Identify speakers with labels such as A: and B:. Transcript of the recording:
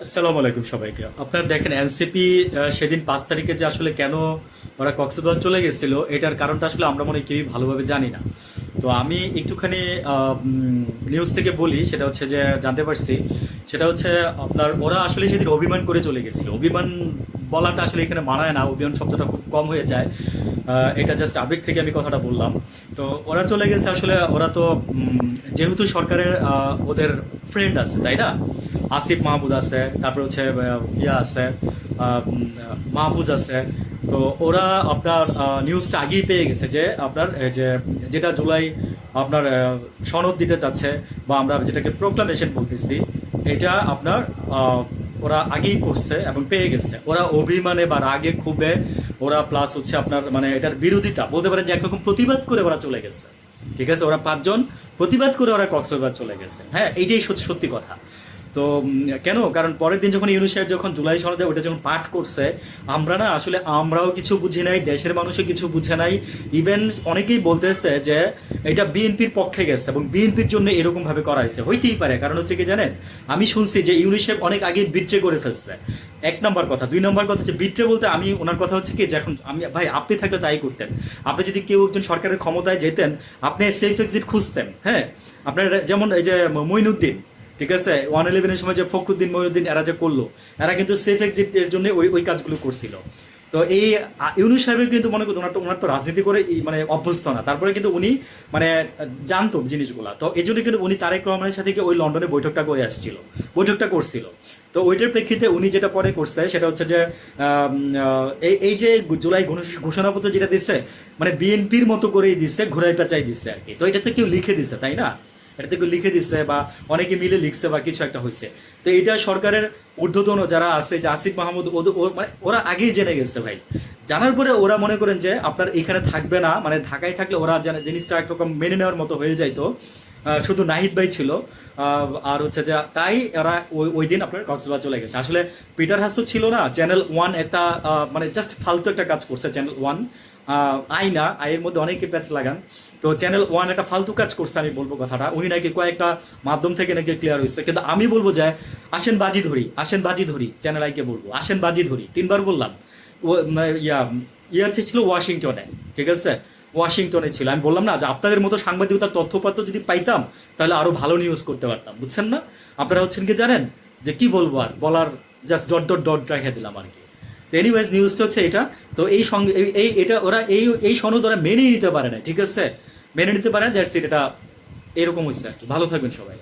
A: আসসালামু আলাইকুম সবাইকে। আপনার দেখেন এনসিপি সেদিন ৫ তারিখে যে আসলে কেন ওরা কক্সবাজার চলে গেছিল এটার কারণটা আসলে আমরা মনে হয় কেউই ভালোভাবে জানি না। তো আমি একটুখানি নিউজ থেকে বলি, সেটা হচ্ছে যে জানতে পারছি, সেটা হচ্ছে আপনার ওরা আসলে সেদিন অভিমান করে চলে গেছিল। অভিমান বলাটা আসলে এখানে মানায় না, অভিমান শব্দটা খুব কম হয়ে যায়। এটা জাস্ট আবেগ থেকে আমি কথাটা বললাম। তো ওরা চলে গেছে আসলে, ওরা তো যেহেতু সরকারের ওদের ফ্রেন্ড আছে তাই না, আসিফ মাহমুদ আছে, তারপর হচ্ছে ইয়া আছে, মাহফুজ আছে। তো ওরা আপনার নিউজটা আগেই পেয়ে গেছে যে আপনার যে যেটা জুলাই আপনার সনদ দিতে চাচ্ছে, বা আমরা যেটাকে প্রোক্লামেশন বলতেছি, এটা আপনার ওরা আগেই করছে এবং পেয়ে গেছে। ওরা অভিমানে বা রাগে ক্ষোভে ওরা প্লাস হচ্ছে আপনার মানে এটার বিরোধিতা বলতে পারেন যে একরকম প্রতিবাদ করে ওরা চলে গেছে। ঠিক আছে, ওরা ৫ জন প্রতিবাদ করে ওরা কক্সবাজার চলে গেছে। হ্যাঁ, এইটাই সত্যি কথা। তো কেন, কারণ পরের দিন যখন ইউনূস সাহেব যখন জুলাই সনদে ওটা যখন পাঠ করছে, আমরা না আসলে আমরাও কিছু বুঝি নাই, দেশের মানুষও কিছু বুঝে নাই। ইভেন অনেকেই বলতেছে যে এটা বিএনপির পক্ষে গেছে এবং বিএনপির জন্য এরকম ভাবে করা হয়েছে। হইতেই পারে, কারণ হচ্ছে কি জানেন, আমি শুনছি যে ইউনূস সাহেব অনেক আগে বিট্রে করে ফেলছে। ১ নম্বর কথা। ২ নম্বর কথা হচ্ছে বিট্রে বলতে আমি ওনার কথা হচ্ছে কি, যখন আমি ভাই আপনি থাকলে তাই করতেন। আপনি যদি কেউ একজন সরকারের ক্ষমতায় যেতেন, আপনি সেফ এক্সিট খুঁজতেন। হ্যাঁ, আপনার যেমন এই যে মঈনুদ্দিন, ঠিক আছে, 111-এর সময় যে ফখরুদ্দিন মঈনুদ্দিন এরা যে করলো, এরা কিন্তু সেফ এক্সিটের জন্য ওই কাজগুলো করছিল। তো এই ইউনূস সাহেবের কিন্তু মনে করতো ওনার তো রাজনীতি করে মানে অভ্যস্ত না, তারপরে কিন্তু উনি মানে জানতো জিনিসগুলা। তো এই জন্য কিন্তু উনি তারেক রহমানের সাথে ওই লন্ডনে বৈঠকটা করছিল। তো ওইটার প্রেক্ষিতে উনি যেটা পরে করছে সেটা হচ্ছে যে এই যে জুলাই ঘোষণাপত্র যেটা দিচ্ছে, মানে বিএনপির মতো করেই দিচ্ছে, ঘুরাই পেঁচাই দিচ্ছে আর কি। তো এটা তো কেউ লিখে দিচ্ছে তাই না, এটা থেকে লিখে দিচ্ছে বা অনেকে মিলে লিখছে বা কিছু একটা হয়েছে। তো এটা সরকারের ঊর্ধ্বতন যারা আছে, যে আসিফ মাহমুদ, মানে ওরা আগেই জেনে গেছে ভাই। জানার পরে ওরা মনে করেন যে আপনার এখানে থাকবে না, মানে ঢাকায় থাকলে ওরা জিনিসটা একরকম মেনে নেওয়ার মতো হয়ে যাইতো। শুধু নাহিদ ভাই ছিল আর হচ্ছে যে তাই এরা ওই দিন আপনার কক্সবাজার চলে গেছে। আসলে পিটার হাস তো ছিল না, চ্যানেল ওয়ান একটা মানে জাস্ট ফালতু একটা কাজ করছে চ্যানেল ওয়ান। আয়ের মধ্যে অনেকে প্যাচ লাগান। তো চ্যানেল ওয়ান একটা ফালতু কাজ করছে, আমি বলবো কথাটা। উনি নাকি কয়েকটা মাধ্যম থেকে নাকি ক্লিয়ার হয়েছে, কিন্তু আমি বলবো যে আসেন বাজি ধরি চ্যানেল আইকে বলবো, আসেন বাজি ধরি ৩ বার বললাম। ও ইয়া ছিল ওয়াশিংটনে, ঠিক আছে, ওয়াশিংটনে ছিল। আমি বললাম না যে আপনাদের মতো সাংবাদিকতার তথ্যপত্র যদি পাইতাম তাহলে আরো ভালো নিউজ করতে পারতাম, বুঝছেন না? আপনারা হচ্ছেন কি জানেন, যে কি বলবো আর বলার, জাস্ট ডট ডট ডট রেখে দিলাম আর কি। তো এনিওয়েজ নিউজটা হচ্ছে এটা। তো এই সঙ্গে এটা ওরা এই সনদ ওরা মেনে নিতে পারে না, ঠিক আছে, মেনে নিতে পারে না, দ্যাটস ইট। এটা এরকম হচ্ছে আর কি। ভালো থাকবেন সবাই।